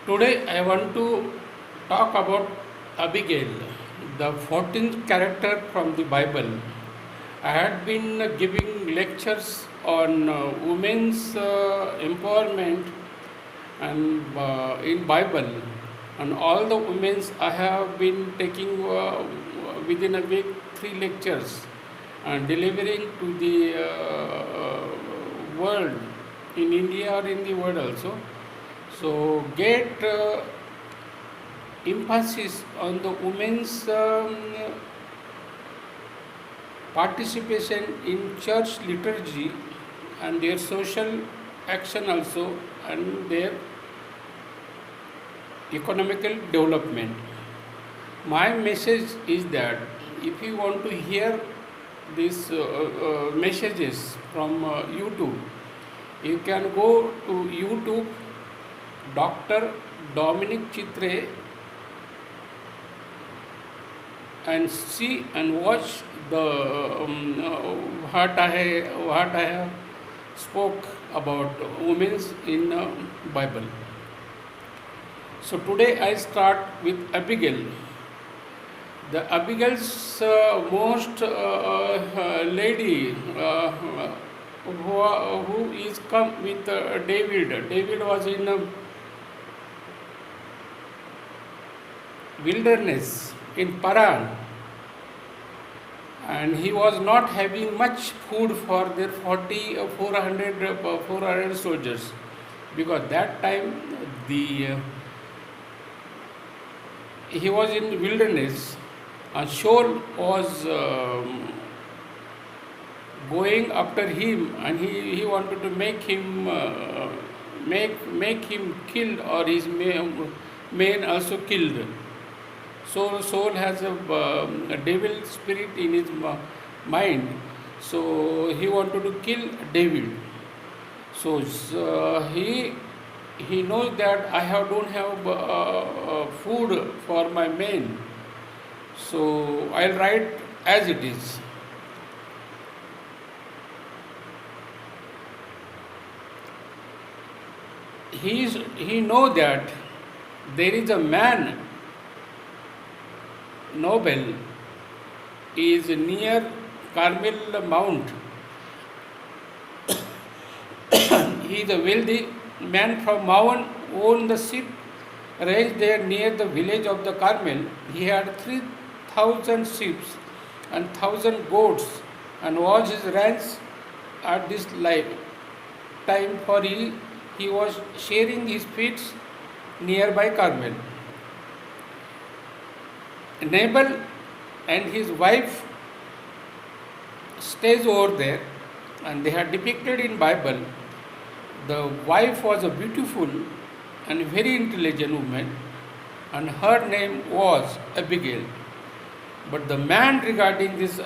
Today I want to talk about Abigail, the 14th character from the Bible. I had been giving lectures on women's empowerment and in Bible, and all the women's I have been taking within a week 3 lectures and delivering to the world in India or in the world also. So get emphasis on the women's participation in church liturgy and their social action also and their economical development. My message is that if you want to hear these messages from YouTube, you can go to YouTube Dr. Dominic Chitre and see and watch the what I have spoke about women's in Bible. So today I start with Abigail. The Abigail's most lady who is come with David. David was in wilderness in Paran, and he was not having much food for their 40 or 400 soldiers, because that time the he was in wilderness, and Shaul was going after him, and he wanted to make him make him killed, or his men also killed. So Saul has a devil spirit in his mind, so he wanted to kill David. So he knows that don't have food for my men, so I'll write as it is. He know that there is a man, Nobel, is near Carmel Mount. He is a wealthy man from Maon, owned the sheep raised there near the village of the Carmel. He had 3,000 sheep and 1,000 goats, and was his ranch at this time, for he was sharing his feeds nearby Carmel. Nabal and his wife stays over there, and they are depicted in Bible. The wife was a beautiful and very intelligent woman, and her name was Abigail. But the man regarding this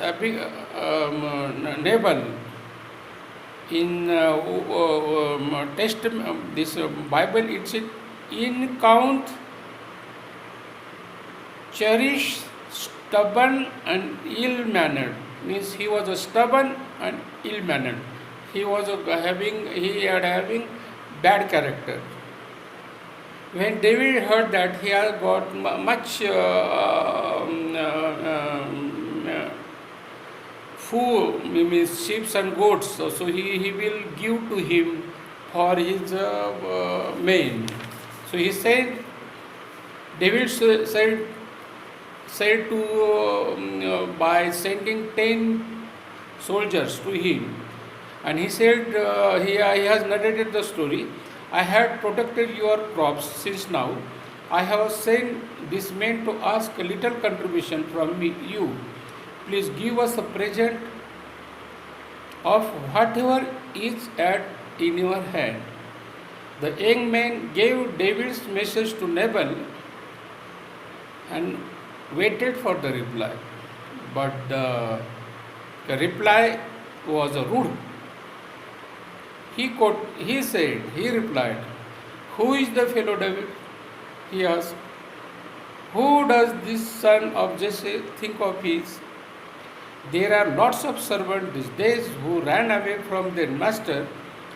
Nabal in Testament, this Bible, it said, in count cherished, stubborn and ill-mannered. Means he was a stubborn and ill-mannered. He had having bad character. When David heard that he had got much food, means sheep and goats, so he will give to him for his men. So he said, David said to by sending 10 soldiers to him, and he said, he has narrated the story. I had protected your crops since now. I have sent these men to ask a little contribution from you. Please give us a present of whatever is in your hand. The young man gave David's message to Nabal and waited for the reply. But the reply was rude. He replied, who is the fellow David? He asked, who does this son of Jesse think of his? There are lots of servants these days who ran away from their master,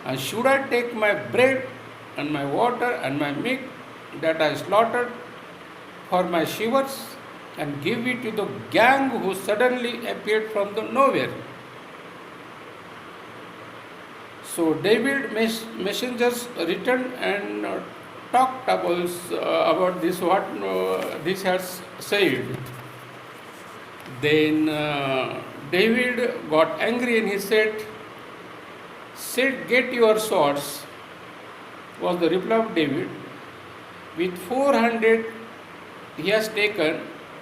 and should I take my bread and my water and my milk that I slaughtered for my shivers and give it to the gang who suddenly appeared from the nowhere. So David messengers returned and talked about this what this has said. Then David got angry and he said, get your swords, was the reply of David. With 400 he has taken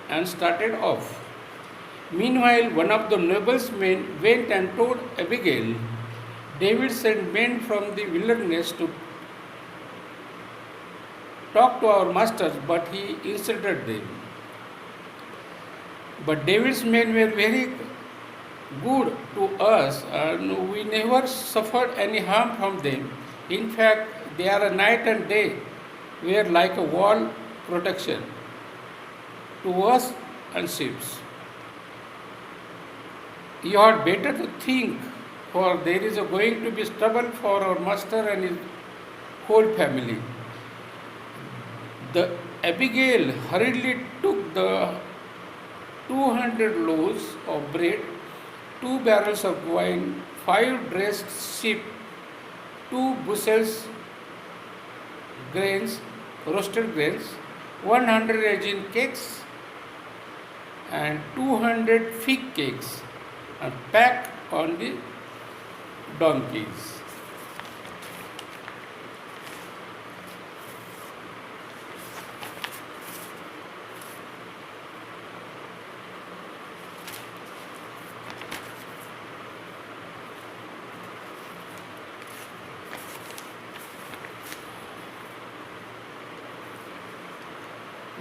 and started off. Meanwhile, one of the nobles' men went and told Abigail, David sent men from the wilderness to talk to our masters, but he insulted them. But David's men were very good to us, and we never suffered any harm from them. In fact, they are a night and day, were like a wall protection to us and ships. You had better to think, for there is going to be trouble for our master and his whole family. The Abigail hurriedly took the 200 loaves of bread, 2 barrels of wine, 5 dressed sheep, 2 bushels grains, roasted grains, 100 raisin cakes, and 200 fig cakes, and packed on the donkeys.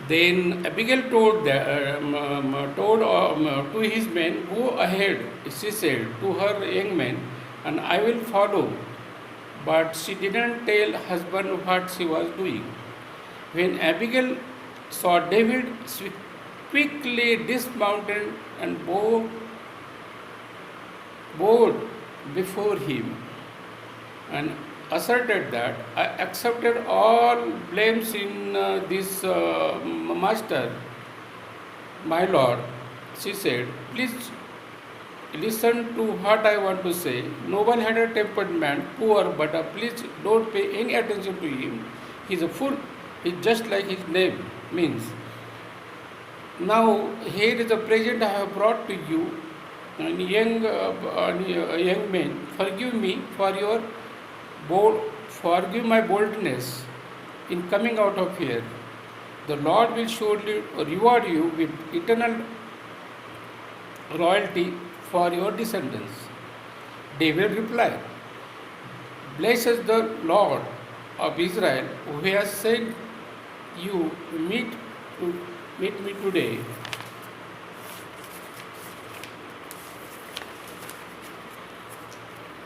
Then Abigail told to his men, go ahead, she said to her young men, and I will follow. But she didn't tell husband what she was doing. When Abigail saw David, she quickly dismounted and bowed before him and asserted that I accepted all blames in this master, my lord. She said, please listen to what I want to say. Noble-headed tempered man, poor, but please don't pay any attention to him. He's a fool. He's just like his name means. Now here is the present I have brought to you, and young men. Forgive me for your forgive my boldness in coming out of here. The Lord will surely reward you with eternal royalty for your descendants. David replied, blessed the Lord of Israel who has sent you to meet me today.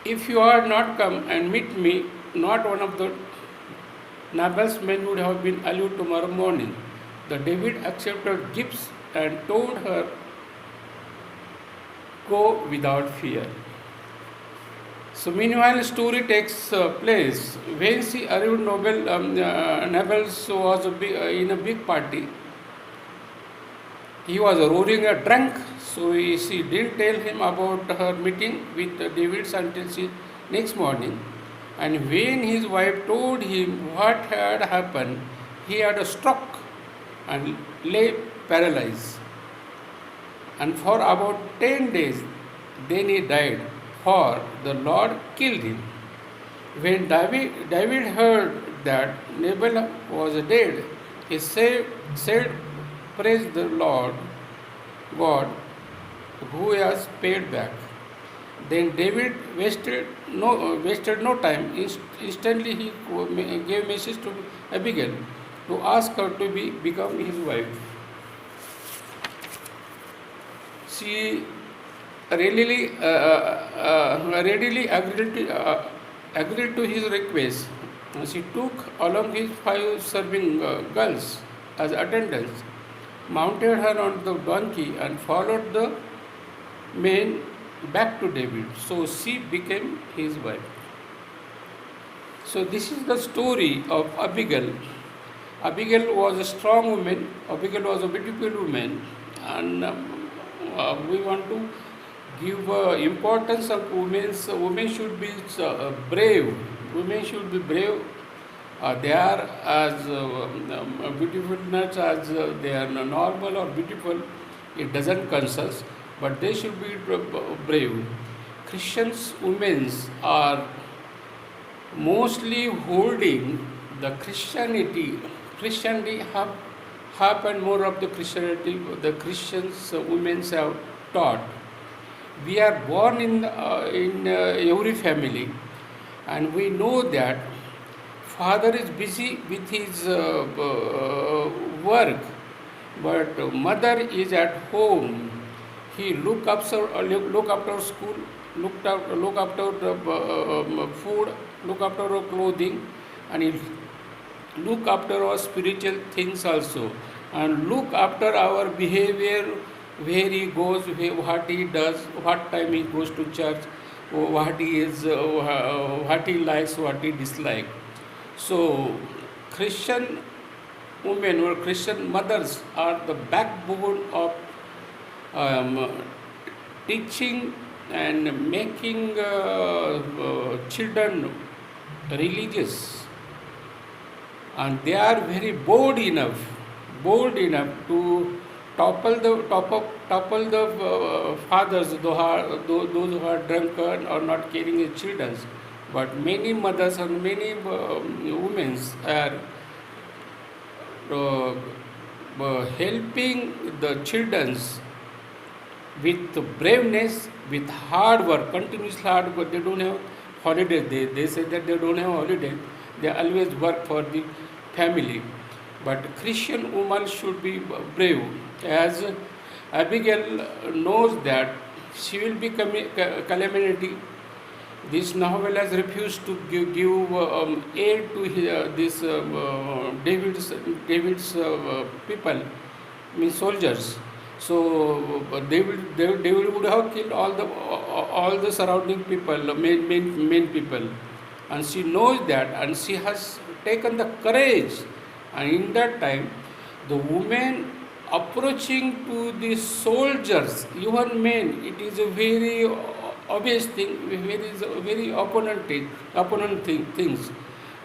If you had not come and meet me, not one of the Nabal's men would have been alive tomorrow morning. The David accepted gifts and told her, go without fear. So meanwhile, story takes place when she arrived. Nabal's was in a big party. He was roaring a drunk, so she didn't tell him about her meeting with David until next morning. And when his wife told him what had happened, he had a stroke and lay paralyzed. And for about 10 days, then he died, for the Lord killed him. When David heard that Nabal was dead, he said, praise the Lord God who has paid back. Then David wasted no time. Instantly he gave message to Abigail to ask her to become his wife. She readily agreed to his request. She took along his 5 serving girls as attendants, mounted her on the donkey, and followed the men back to David. So she became his wife. So this is the story of Abigail. Abigail was a strong woman. Abigail was a beautiful woman, and we want to give importance of women's. Women should be brave. Women should be brave. They are as beautifulness as they are normal or beautiful. It doesn't concern, but they should be brave. Christians women are mostly holding the Christianity half and more of the Christianity the Christians women have taught. We are born in every family, and we know that father is busy with his work, but mother is at home. He look after school, look after the food, look after our clothing, and he look after our spiritual things also, and look after our behavior, where he goes, what he does, what time he goes to church, what he is, what he likes, what he dislikes. So, Christian women or Christian mothers are the backbone of um, teaching and making children religious, and they are very bold enough to topple the fathers, those who are drunken or not caring his children. But many mothers and many women are helping the children with braveness, with hard work, continuous hard work. They don't have holiday. They say that they don't have holiday. They always work for the family. But Christian woman should be brave, as Abigail knows that she will be calamity. This novel has refused to give aid to this David's people, means soldiers. So David would have killed all the surrounding people, main people, and she knows that, and she has taken the courage. And in that time, the woman approaching to the soldiers, even men, it is a very obvious thing, very things.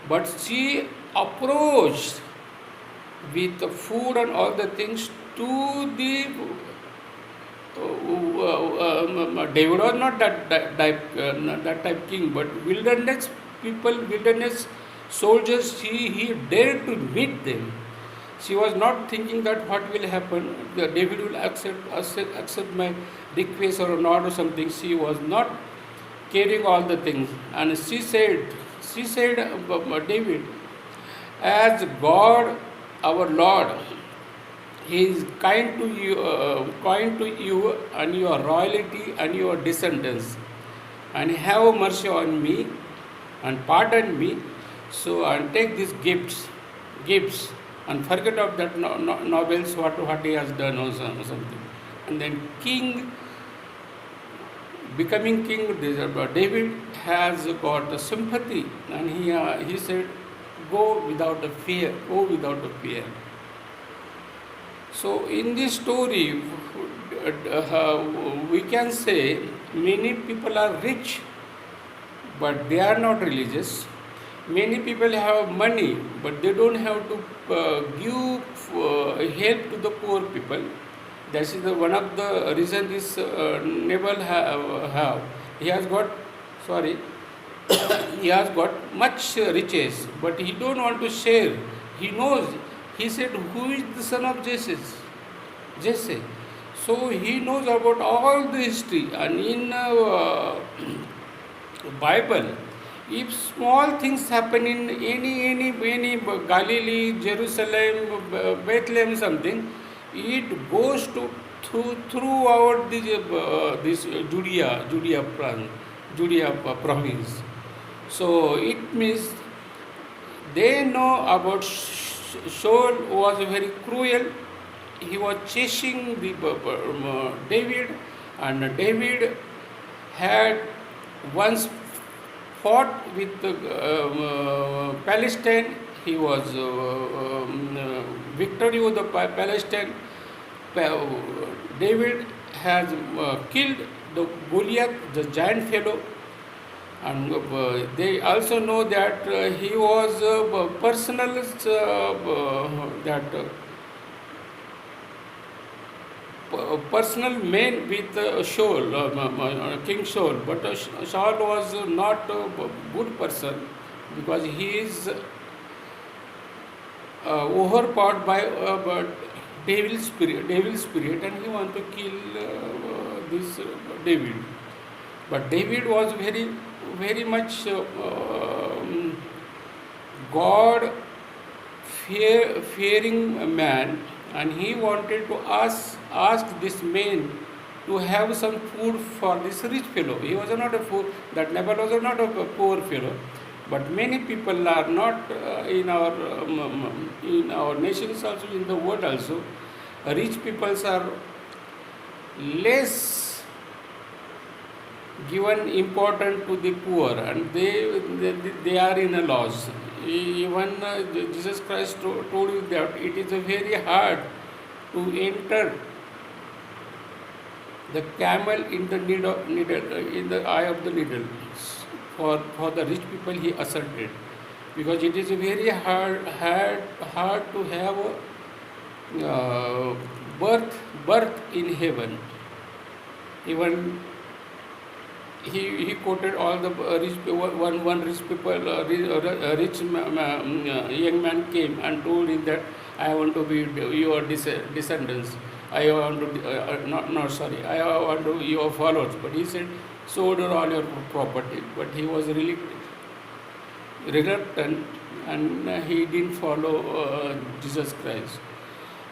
But she approached with the food and all the things to the David was not that type king, but wilderness people, wilderness soldiers. He dared to meet them. She was not thinking that what will happen. David will accept my request or not or something. She was not caring all the things, and she said, David, as God, our Lord, He is kind to you and your royalty and your descendants, and have mercy on me and pardon me. So, and take these gifts, and forget of that novels what he has done or something. And then becoming king, David has got the sympathy, and he said, go without a fear, go without a fear. So in this story, we can say many people are rich, but they are not religious. Many people have money, but they don't have to give help to the poor people. That is one of the reasons this Nabal have. He has got, sorry, he has got much riches, but he don't want to share. He knows. He said, who is the son of Jesse? Jesse. So he knows about all the history, and in Bible, if small things happen in any Galilee, Jerusalem, Bethlehem, something, it goes to throughout this Judea province. So it means they know about Saul was very cruel. He was chasing the David, and David had once fought with Palestine. he was victory over the Palestine. David has killed the Goliath, the giant fellow, and they also know that he was personal that personal man with Shaul, King Shaul, but Shaul was not a good person because he is overpowered by devil spirit, and he want to kill this David. But David was very much God fearing man, and he wanted to ask this man to have some food for this rich fellow. He was not a poor. That Nabal was not a poor fellow. But many people are not in our nations also, in the world also. Rich peoples are less given important to the poor, and they are in a loss. Even Jesus Christ told you that it is very hard to enter the camel in the needle, in the eye of the needle. For the rich people, he asserted, because it is very hard to have a birth in heaven. Even he quoted all the rich one rich people, rich young man came and told him that I want to be your descendants. I want to not sorry. I want to be your followers. But he said, sold all your property. But he was really reluctant, and he didn't follow Jesus Christ.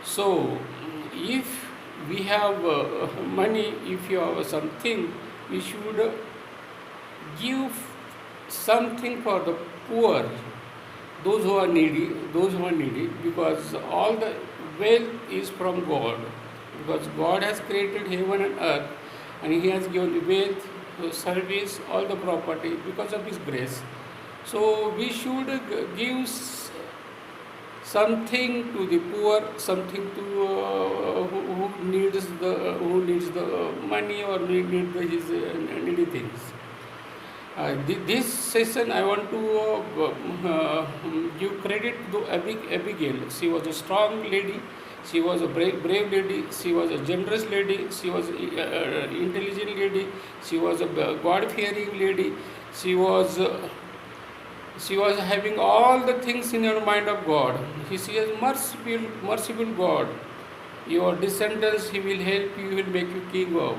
So, if we have money, if you have something, we should give something for the poor, those who are needy, because all the wealth is from God. Because God has created heaven and earth, and He has given wealth, service, all the property because of His grace. So we should give something to the poor, something to who needs the money or needs his needy things. This session I want to give credit to Abigail. She was a strong lady. She was a brave lady. She was a generous lady. She was an intelligent lady. She was a God-fearing lady. She was having all the things in her mind of God. She is merciful God. Your descendants, He will help you, He will make you king of.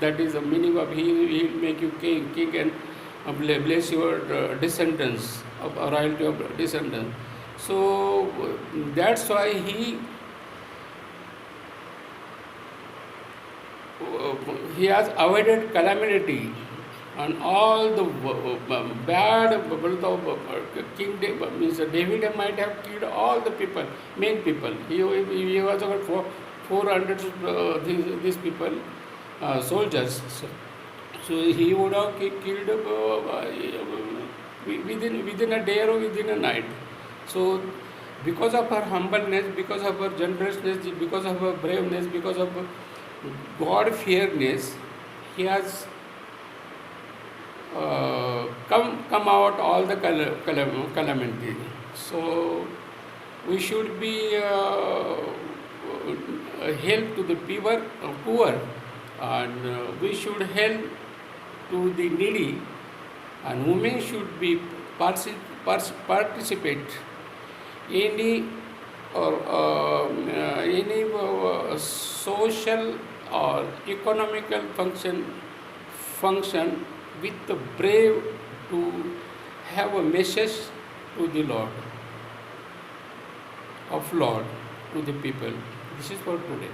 That is the meaning of He will make you king and bless your descendants, of royalty of descendants. So that's why he has avoided calamity and all the bad King David might have killed all the people, main people. He was about 400 these people, soldiers. So he would have killed within a day or within a night. So because of her humbleness, because of her generousness, because of her braveness, because of God-fearness, he has come out all the calamity. So we should be help to the poor, and we should help to the needy, and women should be participate any social or economical function with the brave to have a message to the Lord to the people. This is for today.